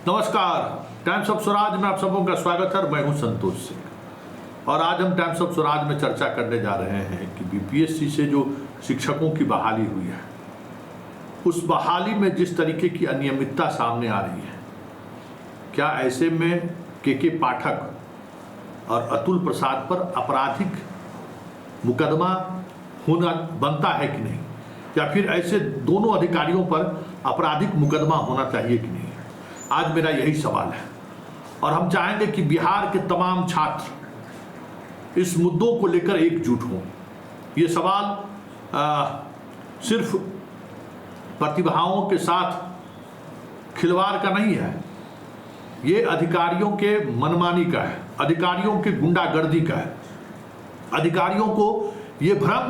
नमस्कार, times of Swaraj में आप सबों का स्वागत है। मैं हूं संतोष सिंह और आज हम टाइम्स ऑफ स्वराज में चर्चा करने जा रहे हैं कि बीपीएससी से जो शिक्षकों की बहाली हुई है, उस बहाली में जिस तरीके की अनियमितता सामने आ रही है, क्या ऐसे में के पाठक और अतुल प्रसाद पर आपराधिक मुकदमा होना बनता है कि नहीं, या फिर ऐसे दोनों अधिकारियों पर आपराधिक मुकदमा होना चाहिए कि नहीं। आज मेरा यही सवाल है और हम चाहेंगे कि बिहार के तमाम छात्र इस मुद्दों को लेकर एकजुट हों। ये सवाल सिर्फ प्रतिभाओं के साथ खिलवाड़ का नहीं है, ये अधिकारियों के मनमानी का है, अधिकारियों के गुंडागर्दी का है। अधिकारियों को ये भ्रम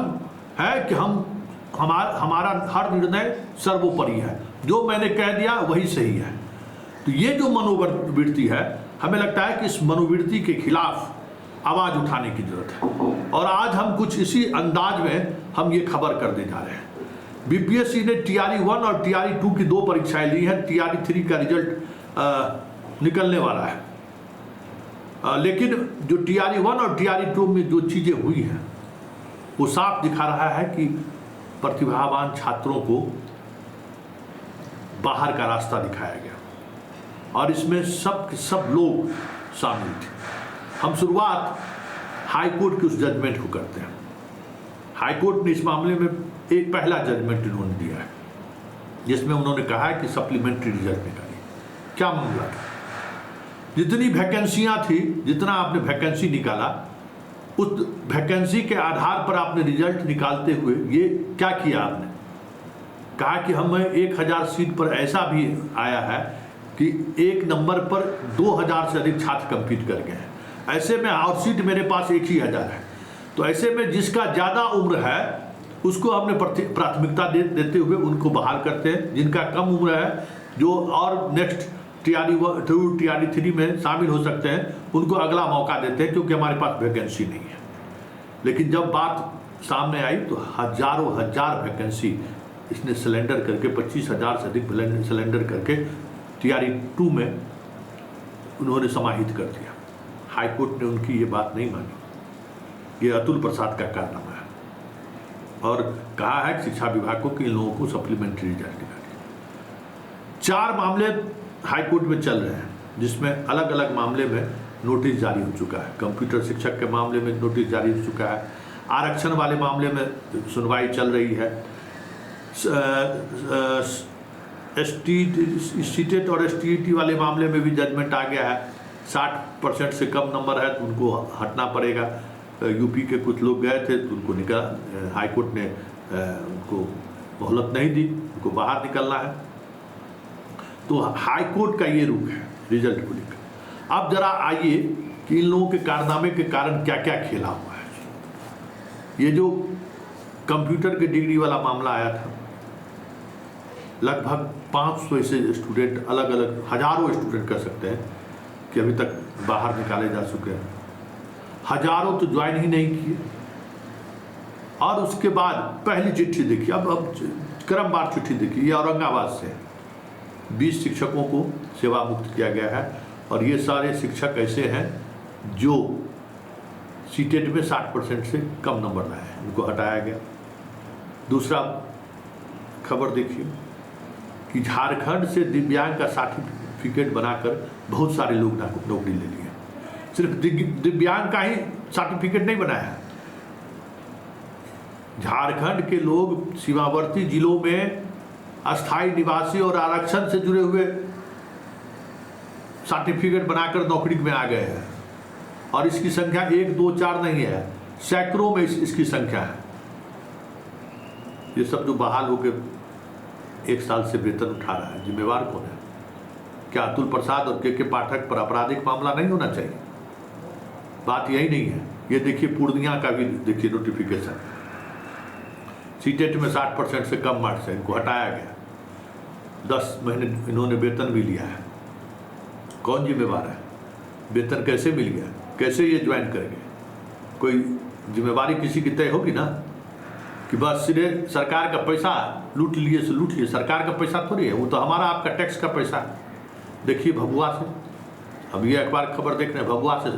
है कि हमारा हर निर्णय सर्वोपरि है, जो मैंने कह दिया वही सही है। तो ये जो मनोवृत्ति है, हमें लगता है कि इस मनोवृत्ति के खिलाफ आवाज उठाने की जरूरत है और आज हम कुछ इसी अंदाज में हम ये खबर करने जा रहे हैं। बीपीएससी ने TRE 1 और TRE 2 की 2 परीक्षाएं ली हैं। TRE 3 का रिजल्ट निकलने वाला है, लेकिन जो TRE 1 और TRE 2 में जो चीजें हुई हैं वो साफ दिखा रहा है कि प्रतिभावान छात्रों को बाहर का रास्ता दिखाया गया और इसमें सब लोग शामिल थे। हम शुरुआत हाई कोर्ट के उस जजमेंट को करते हैं। हाई कोर्ट ने इस मामले में एक पहला जजमेंट इन्होंने दिया है, जिसमें उन्होंने कहा है कि सप्लीमेंट्री रिजल्ट निकालिए। क्या मामला था? जितनी वैकेंसियां थी, जितना आपने वैकेंसी निकाला, उस वैकेंसी के आधार पर आपने रिजल्ट निकालते हुए ये क्या किया? आपने कहा कि हमें 1000 सीट पर ऐसा भी आया है कि एक नंबर पर 2000 से अधिक छात्र कंपीट कर गए हैं। ऐसे में और सीट मेरे पास 1000 है, तो ऐसे में जिसका ज़्यादा उम्र है उसको हमने प्राथमिकता देते हुए उनको बहाल करते हैं। जिनका कम उम्र है, जो और नेक्स्ट TRE 2 TRE 3 में शामिल हो सकते हैं, उनको अगला मौका देते हैं, क्योंकि हमारे पास वैकेंसी नहीं है। लेकिन जब बात सामने आई तो हजारों हजार वैकेंसी इसने सिलेंडर करके 25,000 से अधिक सिलेंडर करके TRE 2 में उन्होंने समाहित कर दिया। हाई कोर्ट ने उनकी ये बात नहीं मानी। ये अतुल प्रसाद का कारनामा है और कहा है कि शिक्षा विभाग को कि इन लोगों को सप्लीमेंट्री रिजल्ट निकालिए। 4 मामले हाई कोर्ट में चल रहे हैं, जिसमें अलग अलग मामले में नोटिस जारी हो चुका है। कंप्यूटर शिक्षक के मामले में नोटिस जारी हो चुका है। आरक्षण वाले मामले में सुनवाई चल रही है। स्टेट और STET वाले मामले में भी जजमेंट आ गया है। 60% से कम नंबर है तो उनको हटना पड़ेगा। यूपी के कुछ लोग गए थे तो उनको हाई कोर्ट ने उनको मोहलत नहीं दी, उनको बाहर निकलना है। तो हाई कोर्ट का ये रुख है रिजल्ट को लेकर। अब जरा आइए कि इन लोगों के कारनामे के कारण क्या क्या खेला हुआ है। ये जो कंप्यूटर के डिग्री वाला मामला आया था, लगभग 500 ऐसे स्टूडेंट, अलग अलग हजारों स्टूडेंट कह सकते हैं कि अभी तक बाहर निकाले जा चुके हैं। हजारों तो ज्वाइन ही नहीं किए। और उसके बाद पहली चिट्ठी देखी, अब क्रमवार चिट्ठी देखी। ये औरंगाबाद से 20 शिक्षकों को सेवा मुक्त किया गया है और ये सारे शिक्षक ऐसे हैं जो सीटेट में 60% से कम नंबर लाए हैं, उनको हटाया गया। दूसरा खबर देखिए कि झारखंड से दिव्यांग का सर्टिफिकेट बनाकर बहुत सारे लोग नौकरी ले लिए। सिर्फ दिव्यांग का ही सर्टिफिकेट नहीं बनाया है, झारखंड के लोग सीमावर्ती जिलों में अस्थायी निवासी और आरक्षण से जुड़े हुए सर्टिफिकेट बनाकर नौकरी में आ गए हैं। और इसकी संख्या 1, 2, 4 नहीं है, सैकड़ों में इसकी संख्या है। ये सब जो बहाल होकर 1 साल से वेतन उठा रहा है, जिम्मेवार कौन है? क्या अतुल प्रसाद और के पाठक पर आपराधिक मामला नहीं होना चाहिए? बात यही नहीं है। ये देखिए पूर्णिया का भी देखिए नोटिफिकेशन, सीटेट में 60% से कम मार्क्स है, इनको हटाया गया। 10 महीने इन्होंने वेतन भी लिया है। कौन जिम्मेवार है? वेतन कैसे मिल गया? कैसे ये ज्वाइन करेंगे? कोई जिम्मेवारी किसी की तय होगी ना कि बस सीधे सरकार का पैसा लूट लिए से लूट लिए। सरकार का पैसा थोड़ी है, वो तो हमारा आपका टैक्स का पैसा है। देखिए भभुआ से, अब ये अखबार खबर देख रहे हैं, भभुआ से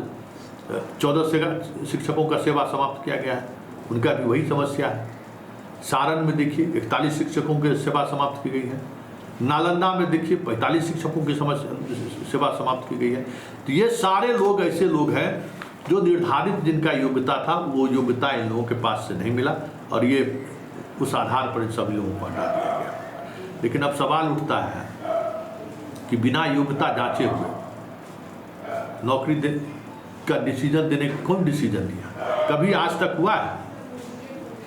14 शिक्षकों का सेवा समाप्त किया गया है, उनका भी वही समस्या है। सारण में देखिए 41 शिक्षकों की सेवा समाप्त की गई है। नालंदा में देखिए 45 शिक्षकों की सेवा समाप्त की गई है। तो ये सारे लोग ऐसे लोग हैं जो निर्धारित जिनका योग्यता था, वो योग्यता इन लोगों के पास से नहीं मिला, और ये उस आधार पर इन सभी लोगों को हटा दिया गया। लेकिन अब सवाल उठता है कि बिना योग्यता जांचे हुए नौकरी का डिसीजन देने का कौन डिसीजन दिया? कभी आज तक हुआ है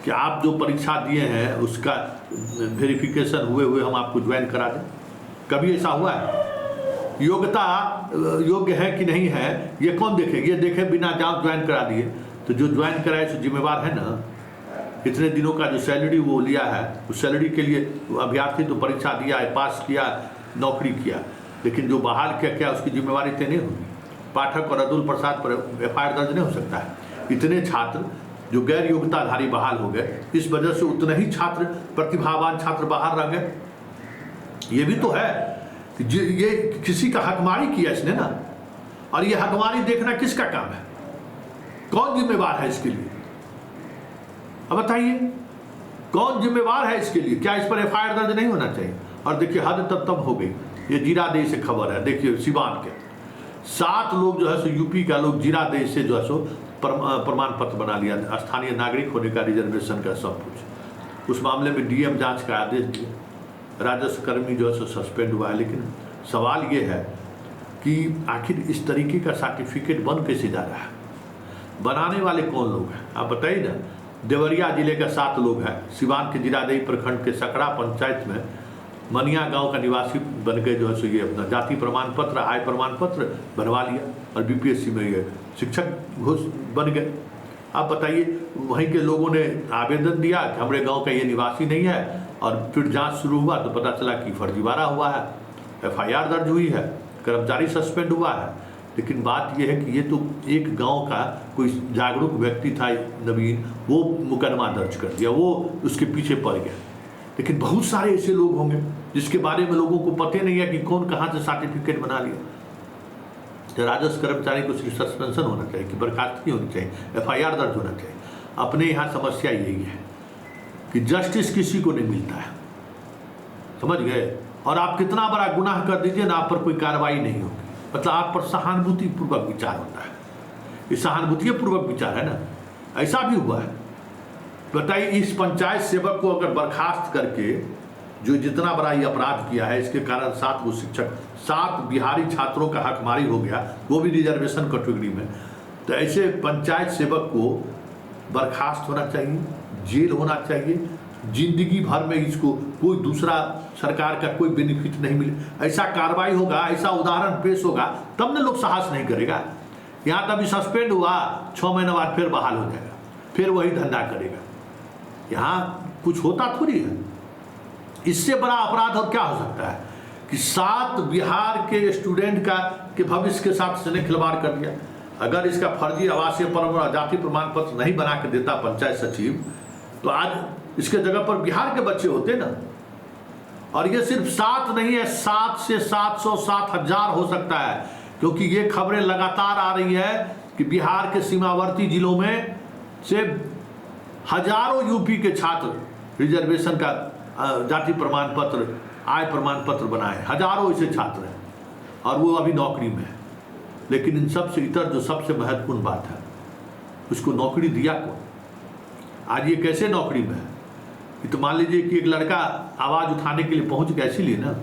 कि आप जो परीक्षा दिए हैं उसका वेरिफिकेशन हुए हम आपको ज्वाइन करा दें? कभी ऐसा हुआ है? योग्यता योग्य है कि नहीं है ये कौन देखे? ये देखे बिना जांच ज्वाइन करा दिए। तो जो ज्वाइन कराए सो जिम्मेवार है ना। इतने दिनों का जो सैलरी वो लिया है, उस सैलरी के लिए अभ्यर्थी तो परीक्षा दिया है, पास किया, नौकरी किया, लेकिन जो बहाल क्या उसकी जिम्मेवारी तय नहीं होगी। पाठक और अतुल प्रसाद पर FIR दर्ज नहीं हो सकता है। इतने छात्र जो गैर योग्यताधारी बहाल हो गए, इस वजह से उतने ही छात्र, प्रतिभावान छात्र बाहर रह गए। ये भी तो है कि ये किसी का हकमारी किया इसने ना, और ये हकमारी देखना किसका काम है? कौन जिम्मेवार है इसके लिए? अब बताइए कौन जिम्मेवार है इसके लिए? क्या इस पर FIR दर्ज नहीं होना चाहिए? और देखिए हद तब हो गई। ये जीरादेई से खबर है, देखिए सिवान के 7 लोग जो है सो यूपी का लोग जीरादेई से जो है सो प्रमाण पत्र बना लिया, स्थानीय नागरिक होने का, रिजर्वेशन का, सब कुछ। उस मामले में DM जांच का आदेश दिए, राजस्व कर्मी जो है सो सस्पेंड हुआ है। लेकिन सवाल ये है कि आखिर इस तरीके का सर्टिफिकेट बन कैसे जा रहा है? बनाने वाले कौन लोग हैं आप बताइए ना। देवरिया जिले का 7 लोग हैं, सिवान के जीरादेई प्रखंड के सकड़ा पंचायत में मनिया गांव का निवासी बन के जो है सो ये अपना जाति प्रमाण पत्र, आय प्रमाण पत्र बनवा लिया और BPSC में ये शिक्षक घोष बन गए। आप बताइए वहीं के लोगों ने आवेदन दिया कि हमारे गांव का ये निवासी नहीं है, और फिर जांच शुरू हुआ तो पता चला कि फर्जीवाड़ा हुआ है, FIR दर्ज हुई है, कर्मचारी सस्पेंड हुआ है। लेकिन बात यह है कि ये तो एक गांव का कोई जागरूक व्यक्ति था नवीन, वो मुकदमा दर्ज कर दिया, वो उसके पीछे पड़ गया। लेकिन बहुत सारे ऐसे लोग होंगे जिसके बारे में लोगों को पता नहीं है कि कौन कहाँ से सर्टिफिकेट बना लिया। तो राजस्व कर्मचारी को सिर्फ सस्पेंशन होना चाहिए कि बर्खास्तगी होनी चाहिए, FIR दर्ज होना चाहिए। अपने यहाँ समस्या यही है कि जस्टिस किसी को नहीं मिलता है, समझ गए? और आप कितना बड़ा गुनाह कर दीजिए ना, आप पर कोई कार्रवाई नहीं होगी। मतलब आप पर सहानुभूति पूर्वक विचार होता है। ये सहानुभूति पूर्वक विचार है ना, ऐसा भी हुआ है। बताइए इस पंचायत सेवक को अगर बर्खास्त करके जो जितना बड़ा ये अपराध किया है, इसके कारण 7 वो शिक्षक, 7 बिहारी छात्रों का हकमारी हो गया, वो भी रिजर्वेशन कैटेगरी में। तो ऐसे पंचायत सेवक को बर्खास्त होना चाहिए, जेल होना चाहिए, जिंदगी भर में इसको कोई दूसरा सरकार का कोई बेनिफिट नहीं मिले। ऐसा कार्रवाई होगा, ऐसा उदाहरण पेश होगा, तब न लोग साहस नहीं करेगा। यहाँ तभी सस्पेंड हुआ, 6 महीने बाद फिर बहाल हो जाएगा, फिर वही धंधा करेगा। यहाँ कुछ होता थोड़ी है। इससे बड़ा अपराध और क्या हो सकता है कि 7 बिहार के स्टूडेंट के भविष्य के साथ इसने खिलवाड़ कर दिया। अगर इसका फर्जी आवासीय जाति प्रमाण पत्र नहीं बना के देता पंचायत सचिव, तो आज इसके जगह पर बिहार के बच्चे होते ना। और ये सिर्फ 7 नहीं है, 7 से 700, 7,000 हो सकता है, क्योंकि ये खबरें लगातार आ रही है कि बिहार के सीमावर्ती जिलों में से हजारों यूपी के छात्र रिजर्वेशन का जाति प्रमाण पत्र, आय प्रमाण पत्र बनाए, हजारों ऐसे छात्र हैं और वो अभी नौकरी में है। लेकिन इन सब से इतर जो सबसे महत्वपूर्ण बात है, उसको नौकरी दिया कौन? आज ये कैसे नौकरी में है? तो मान लीजिए कि एक लड़का आवाज़ उठाने के लिए पहुंच गया, इसीलिए ना,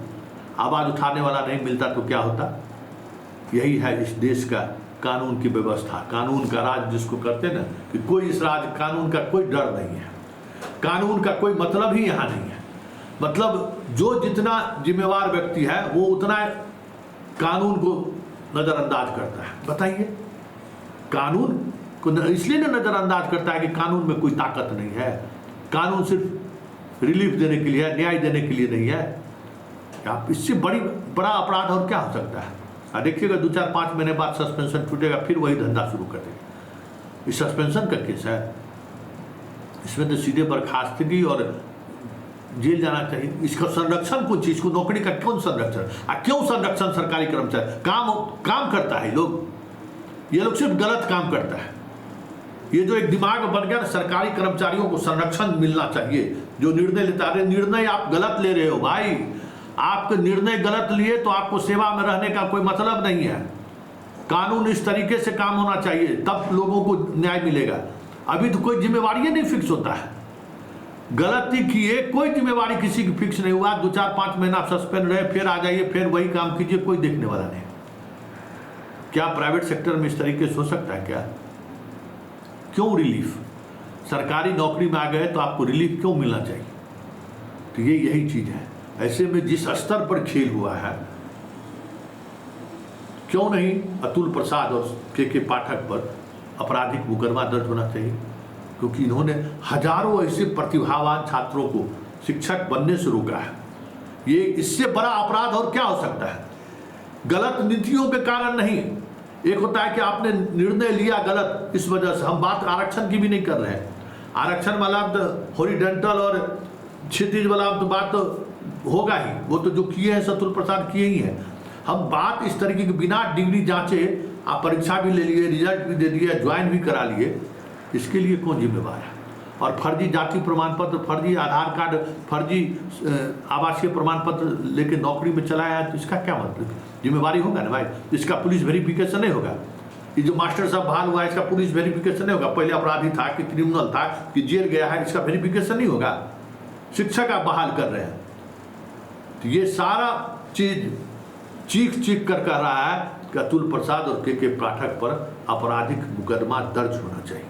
आवाज़ उठाने वाला नहीं मिलता तो क्या होता? यही है इस देश का कानून की व्यवस्था, कानून का राज जिसको करते हैं ना, कि कोई इस राज कानून का कोई डर नहीं है, कानून का कोई मतलब ही यहाँ नहीं है। मतलब जो जितना जिम्मेवार व्यक्ति है वो उतना कानून को नज़रअंदाज करता है। बताइए, कानून को इसलिए ना नज़रअंदाज करता है कि कानून में कोई ताकत नहीं है, कानून सिर्फ रिलीफ देने के लिए है, न्याय देने के लिए नहीं है। आप इससे बड़ा अपराध और क्या हो सकता है? देखिएगा 2-4-5 महीने बाद सस्पेंशन छूटेगा, फिर वही धंधा शुरू कर देगा। इस सस्पेंशन का केस है, इसमें तो सीधे बर्खास्तगी और जेल जाना चाहिए। इसका संरक्षण कुछ चीज को, नौकरी का क्यों संरक्षण, क्यों संरक्षण सरकारी कर्मचारी काम करता है ये लोग सिर्फ गलत काम करता है। ये जो एक दिमाग बन गया ना, सरकारी कर्मचारियों को संरक्षण मिलना चाहिए। जो निर्णय लेता है, निर्णय आप गलत ले रहे हो भाई, आपके निर्णय गलत लिए तो आपको सेवा में रहने का कोई मतलब नहीं है। कानून इस तरीके से काम होना चाहिए, तब लोगों को न्याय मिलेगा। अभी तो कोई जिम्मेवारी नहीं फिक्स होता है, गलती किए कोई जिम्मेवारी किसी की फिक्स नहीं हुआ, 2-4-5 महीना आप सस्पेंड रहे, फिर आ जाइए, फिर वही काम कीजिए, कोई देखने वाला नहीं। क्या प्राइवेट सेक्टर में इस तरीके से हो सकता है क्या? क्यों रिलीफ? सरकारी नौकरी में आ गए तो आपको रिलीफ क्यों मिलना चाहिए? तो ये यही चीज है। ऐसे में जिस स्तर पर खेल हुआ है, क्यों नहीं अतुल प्रसाद और के पाठक पर आपराधिक मुकदमा दर्ज होना चाहिए? क्योंकि इन्होंने हजारों ऐसे प्रतिभावान छात्रों को शिक्षक बनने से रोका है। ये इससे बड़ा अपराध और क्या हो सकता है? गलत नीतियों के कारण नहीं। एक होता है कि आपने निर्णय लिया गलत, इस वजह से। हम बात आरक्षण की भी नहीं कर रहे हैं। आरक्षण वाला तो हॉरिजॉन्टल और क्षितिज वाला तो बात तो होगा ही, वो तो जो किए हैं अतुल प्रसाद किए ही है। हम बात इस तरीके की, बिना डिग्री जांचे आप परीक्षा भी ले लिए, रिजल्ट भी दे दिए, ज्वाइन भी करा लिए, इसके लिए कौन जिम्मेवार है? और फर्जी जाति प्रमाण पत्र, फर्जी आधार कार्ड, फर्जी आवासीय प्रमाण पत्र लेके नौकरी में चलाया है, तो इसका क्या मतलब? जिम्मेवारी होगा ना भाई, इसका पुलिस वेरिफिकेशन नहीं होगा। ये जो मास्टर साहब बहाल हुआ है, इसका पुलिस वेरिफिकेशन नहीं होगा। पहले अपराधी था कि क्रिमिनल था कि जेल गया है, इसका वेरिफिकेशन नहीं होगा। शिक्षक आप बहाल कर रहे हैं, तो ये सारा चीज चीख कर कह रहा है कि अतुल प्रसाद और के पाठक पर आपराधिक मुकदमा दर्ज होना चाहिए।